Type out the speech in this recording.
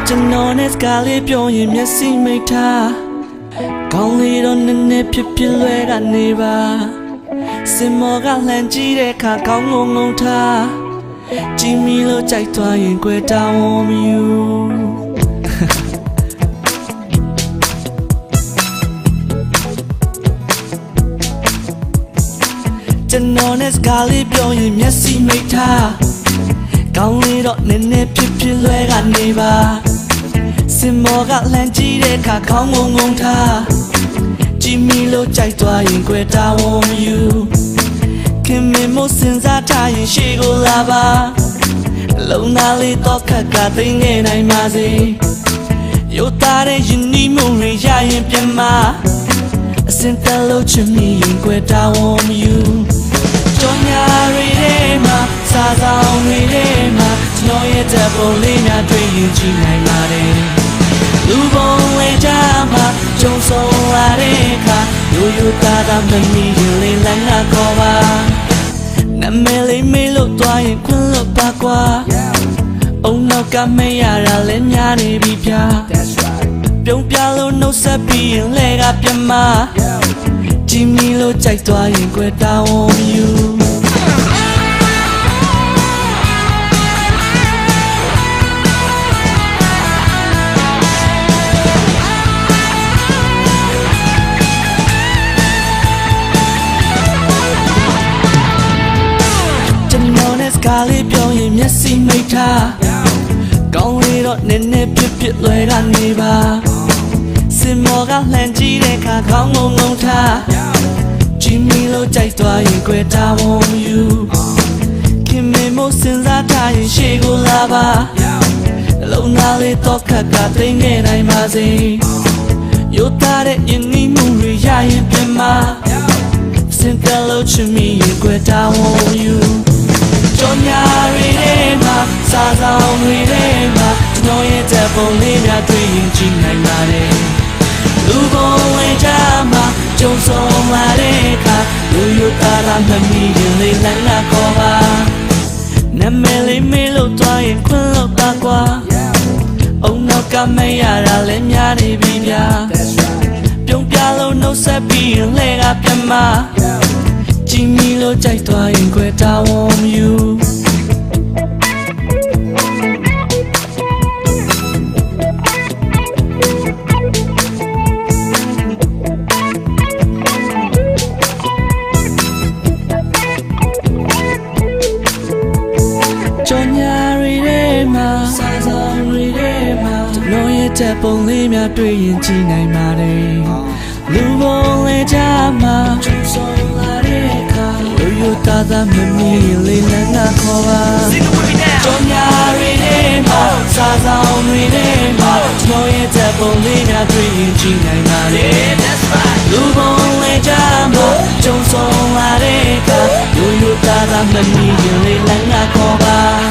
ကျွန်တော်နဲ့စကားလေးပြောရင်မျက်စိမိတ်ထားကောင်းလေးတော့နည်းနည်းဖြစ်ဖြစ်လွဲကနေပါစင်မော်ကလှမ်းကြည့်တဲ့အခါကောင်းငုံငုံထားကြည့်မိလို့ကြိုက်သွားရင်ကြွယ်တောင်းဝမယူကျွန်တော်နဲ့စကားလေးပြောရင်မျက်စိမိတ်ထားကောင်းလေးတော့နည်းနည်းဖြစ်ဖြစ်လွဲကနေပါစင်မော်ကလှမ်းကြည့်တဲ့အခါခေါင်းငုံငုံထားကြည့်မိလို့ကြိုက်သွားရင်ကြွယ်တောင်းဝမယူခင်မင်မို့စဉ်းစားထားရင်ရှေ့ကိုလာပါလုံသားလေးတော့ခက်ကသိငယ်နိုင်ပါစေရိုးသားတဲ့ယဉ်နီးမှုတွေရရင်ပြန်မအစင်တလို့ချင်မိရင်ကြွယ်တောင်းဝမယူကြောင်ညာတွေထဲမှာစားဆောင်တွေထဲမှာကျွန်တော်ရဲ့တပ်ပုံလေးများတွေ့ရင်ကြည့်နိုင်ပါတယ်လူပုံလေးကြမှာကြုံဆုံးလာတဲ့အခါရိုးရိုးသားသားမမီရင်လေးလမ်းကခေါ်ပါနာမည်လေးမေးလို့သွားရင်ခွန်းလို့ပါကွာအုံနောက်ကမရတာလည်းများနေပြီဗျာပြုံးပြလို့နှုတ်ဆက်ပြီးရင်လဲကပြမကြည့်မိလို့ကြိုက်သွားရင်ကြွယ်တောင်းဝမယူကားလေးပြောရင်မျက်စိမိတ်ထားကောင်းလေးတော့နည်းနည်းဖြစ်ဖြစ်လွယ်ကနေပါစင်မော်ကလှမ်းကြည့်တဲ့အခါခေါင်းငုံငုံထားကြည့်မိလို့ကြိုက်သွားရင်ကြွယ်တောင်းဝမယူခင်မင်မို့စဉ်းစားထားရင်ရှေ့ကိုလာပါလုံသားလေးတော့ခက်ကသိငယ်နိုင်ပါစေရိုးသားတဲ့ယဉ်နီးမှုတွေရရင်ပြန်မစင်တလို့ချင်မိရင်ကြွယ်တောင်းဝမယူကြောင်ညာတွေထဲမှာစားဆောင်တွေထဲမှာကျွန်တော်ရဲ့တပ်ပုံလေးများတွေ့ရင်ကြည့်နိုင်ပါတယ်လူပုံလေးကြမှာကြုံဆုံးလာတဲ့အခါလူရိုးသားသားမမီရင်လေးလမ်းကခေါ်ပါနာမည်လေးမေးလို့သွားရင်ခွန်းလို့ပါကွာအုံနောက်ကမရတာလည်းများနေပြီဗျာပြုံးပြလို့နှုတ်ဆက်ပြီးရင်လဲကပြမကြည့်မိလို့ကြိုက်သွားရင်ကြွယ်တောင်းဝမယူကြောင်ညာတွေထဲမှာစားဆောင်တွေထဲမှာကျွန်တော်ရဲ့တပ်ပုံလေးများတွေ့ရင်ကြည့်နိုင်ပါတယ်လူပုံလေးကြမှာကြုံဆုံးလာတဲ့အခါရိုးရိုးသားသားမမီလေးလမ်းကခေါ်ပါကြောင်ညာတွေထဲမှာစားဆောင်တွေထဲမှာကျွန်တော်ရဲ့တပ်ပုံလေးများတွေ့ရင်ကြည့်နိုင်ပါတယ်လူပုံလေးကြမှာကြုံဆုံးလာတဲ့အခါရိုးရိုးသားသားမမီလေးလမ်းကခေါ်ပါ